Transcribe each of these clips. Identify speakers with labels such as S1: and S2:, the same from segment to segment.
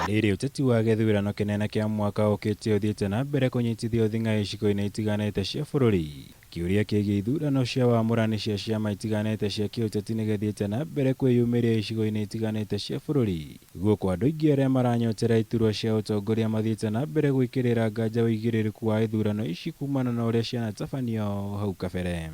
S1: Rĩrĩ ũteti wa gĩthurano kĩnene kĩa mwaka ũkĩte ũthiĩte na mbere kũnyitithio thing'a icigo-inĩ itiganĩte cia bũrũri. Kĩũria kĩgiĩ ithurano cia wamũrani cia ciama itiganĩte cia kĩũteti nĩgĩthiĩte na mbere kwĩyumĩria icigo-inĩ itiganĩte cia bũrũri. Gũkũ andũ aingĩ arĩa maranyotera iturwa cia ũtongoria mathiĩte na mbere gwĩkĩrĩra nganja ũigĩrĩrĩku wa ithurano ici kumana na ũrĩa cianatabanio hau kabere.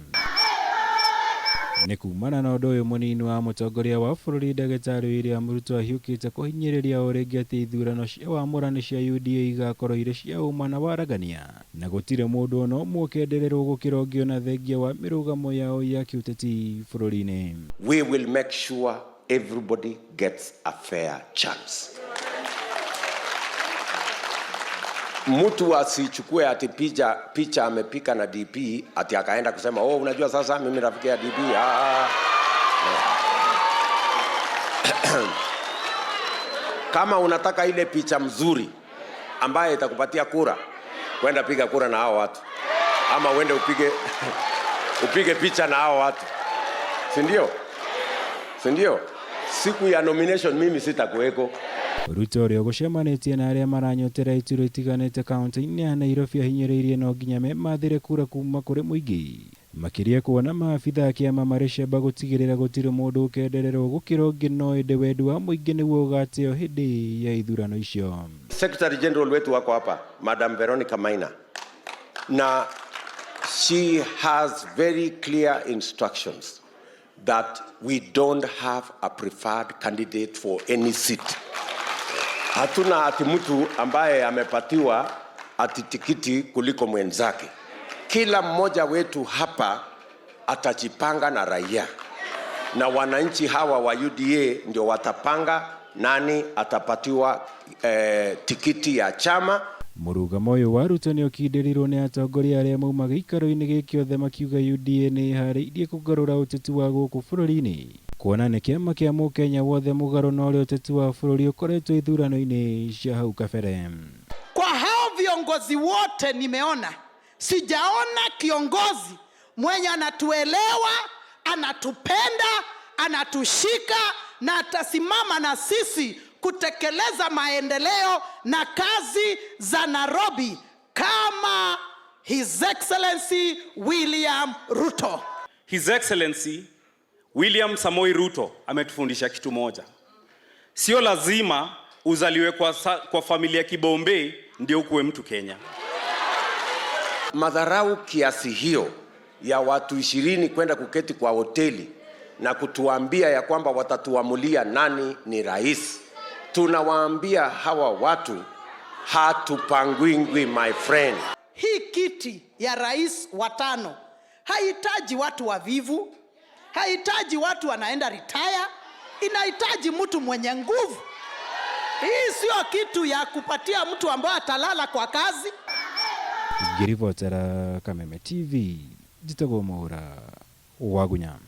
S1: Nĩ kumana na ũndũ ũyũ mũnini wa mũtongoria wa bũrũri Ndagĩtarĩ William Ruto ahiũkĩte kũhinyĩrĩria ũrĩngĩ atĩ ithurano cia wamũrani cia UDA igakorwo irĩ cia ũma na waragania, na gũtirĩ mũndũ ona ũmwe ũkendererwo gũkĩra ũngĩ ona thengia wa mĩrũgamo yao ya kĩũteti bũrũri-inĩ.
S2: We will make sure everybody gets a fair chance. Mtu asichukue ati picha amepika na DP ati akaenda kusema unajua sasa mimi rafiki ya DP. Kama unataka ile picha mzuri ambaye itakupatia kura, kwenda piga kura na hao watu, ama uende upige picha na hao watu, si ndio? Siku ya nomination mimi sitakuweko.
S1: Ruto ũrĩa gũcemanĩtie na arĩa maranyotera iturwa itiganĩte kaunti-inĩ ya Nairobi ahinyĩrĩirie no nginya memathĩre kura kuma kũrĩ mũingĩ, makĩria kuona maabitha a kĩama marĩ cemba gũtigĩrĩra gũtirĩ mũndũ ũkendererwo gũkĩra ũngĩ, no ĩndĩ wendi wa mũingĩ nĩguo ũgateo hĩndĩ ya ithurano icio.
S2: Secretary General wetu wako hapa, Madam Veronica Maina, na she has very clear instructions that we don't have a preferred candidate for any seat. Hatuna ati mtu ambaye amepatiwa ati tikiti kuliko mwenzake. Kila mmoja wetu hapa atajipanga na raia, na wananchi hawa wa UDA ndio watapanga nani atapatiwa tikiti ya chama.
S1: Mũrugamo ũyũ wa Ruto nĩ ũkindĩrirwo nĩ atongoria arĩa mauma gĩikaro-inĩ gĩkĩ othe makiuga UDA nĩ ĩharĩirie kũgarũra ũteti wa gũkũ bũrũri-inĩ, kuona nĩ kĩama kĩa mũkenya wothe mũgarũ na ũrĩa ũteti wa bũrũri ũkoretwo ithurano-inĩ cia hau kabere.
S3: Kwa hao viongozi wote nimeona, sijaona kiongozi mwenye anatuelewa, anatupenda, anatushika na atasimama na sisi kutekeleza maendeleo na kazi za Nairobi kama His Excellency William Ruto.
S4: His Excellency William Samoei Ruto ametufundisha kitu moja. Sio lazima uzaliwe kwa familia Kibombe ndio ukuwe mtu Kenya.
S2: Madharau kiasi hiyo ya watu 20 kwenda kuketi kwa hoteli na kutuambia ya kwamba watatuamulia nani ni rais. Tunawaambia hawa watu hatupangwingwi, my friend.
S3: Hii kiti ya rais wa 5 haihitaji watu wavivu, haihitaji watu wanaenda retire, inahitaji mtu mwenye nguvu. Hii sio kitu ya kupatia mtu ambaye atalala kwa kazi.
S1: Ngĩribotera Kameme TV, Njĩtagwo Mwaũra wa Gunyama.